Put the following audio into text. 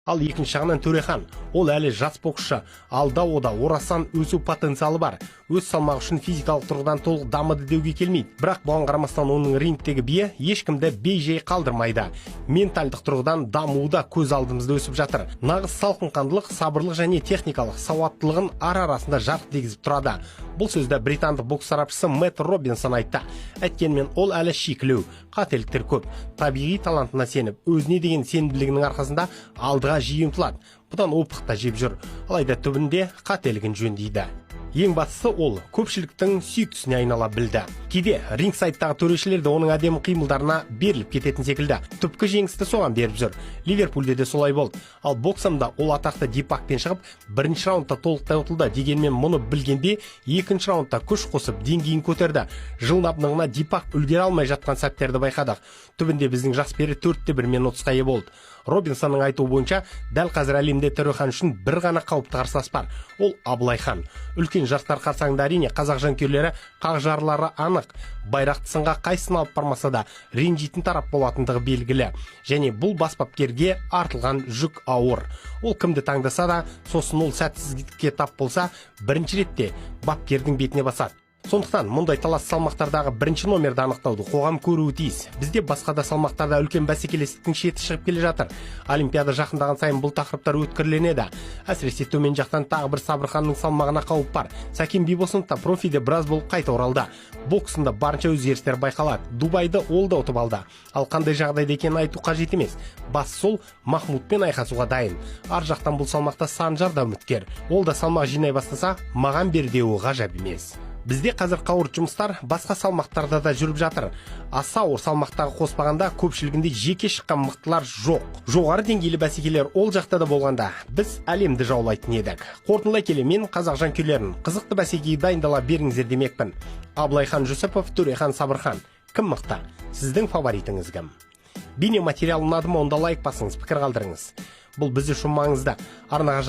Ал екінші жағынан Төрехан, ол әлі жас боксшы, алда ода орасан өсу потенциалы бар. Өз салмағы үшін физикалық тұрғыдан толық дамыды деуге келмейді. Бірақ бұған қарамастан оның рингтегі биі ешкімді бей-жай қалдырмайды. Ментальдық тұрғыдан дамуы да көз алдымызда өсіп жатыр. Нағыз салқынқандылық, сабырлық және техникалық сауаттылығын арасында жарық дегізіп тұрады. Бұл сөзді британдық бокс сарапшысы Мэтт Робинсон айтты. Әйткенмен ол әлі шикілеу, қателіктер көп. Табиғи талантына сеніп, өзіне деген сенімділігінің арқасында алдыға жиі ұмтылады. Бұдан опық та жеп жүр. Алайда түбінде қателігін жөндейді. Ең бастысы ол көпшіліктің сүйіктісіне айнала білді. Кейде ринг сайттағы төрешілер де оның әдемі қимылдарына беріліп кететін секілді. Түпкі жеңісті соған беріп жүр. Ливерпульде де солай болды. Ал боксамда ол атақты Дипакпен шығып, бірінші раундта толықтай ұтылды. Дегенмен мұны білгенде екінші раундта күш қосып деңгейін көтерді. Жылнапнығына Дипак үлгере алмай жатқан сәттерді байқадық. Түбінде біздің жас пері 4-1 ұтысқа ие болды. Робинсонның айтуы бойынша, дәл қазір әлемде Төрехан үшін бір ғана қауіпті қарсылас бар. Ол Абылайхан. Үлкен жарыстар қарсаңында әрине қазақ жанкүйерлері қақ жарлары анық. Байрақты сынға қайсысын алып бармаса да ренжитін тарап болатындығы белгілі. Және бұл бас бапкерге артылған жүк ауыр. Ол кімді таңдаса да, сосын ол сәтсіздікке тап болса, бірінші ретте бапкердің бетіне басады. Сондықтан мұндай талас салмақтардағы бірінші номерді анықтауды қоғам көруі тиіс. Бізде басқа да салмақтарда үлкен бәсекелестіктің шеті шығып келе жатыр. Олимпиада жақындаған сайын бұл тақырыптар өткірленеді. Әсіресе төмен жақтан тағы бір Сабырханның салмағына қауіп бар. Сәкен Бибосынов та профиде біраз болып қайта оралды. Боксында барынша өзгерістер байқалады. Дубайды ол да ұтып алды. Ал қандай жағдайда екенін айту қажет емес. Бас сол Махмудпен айқасуға дайын. Ар жақтан бұл салмақта Санжар да үміткер. Ол да салмақ жинай бастаса, маған бердеуі ғажап емес. Бізде қазір қауырт жұмыстар басқа салмақтарда да жүріп жатыр. Аса ауыр салмақтағы қоспағанда көпшілігінде жеке шыққан мықтылар жоқ. Жоғары деңгейлі бәсекелер ол жақта да болғанда, біз әлемді жаулайтын едік. Қорытындылай келе мен қазақ жанкүйерлерін қызықты бәсекеге дайындала беріңіздер демекпін. Абылайхан Жүсіпов, Төрехан Сабырхан. Кім мықты? Сіздің фаворитіңіз кім? Бейне материал ұнады ма, онда лайк басыңыз, пікір қалдырыңыз. Бұл біз үшін маңызды. Арнаға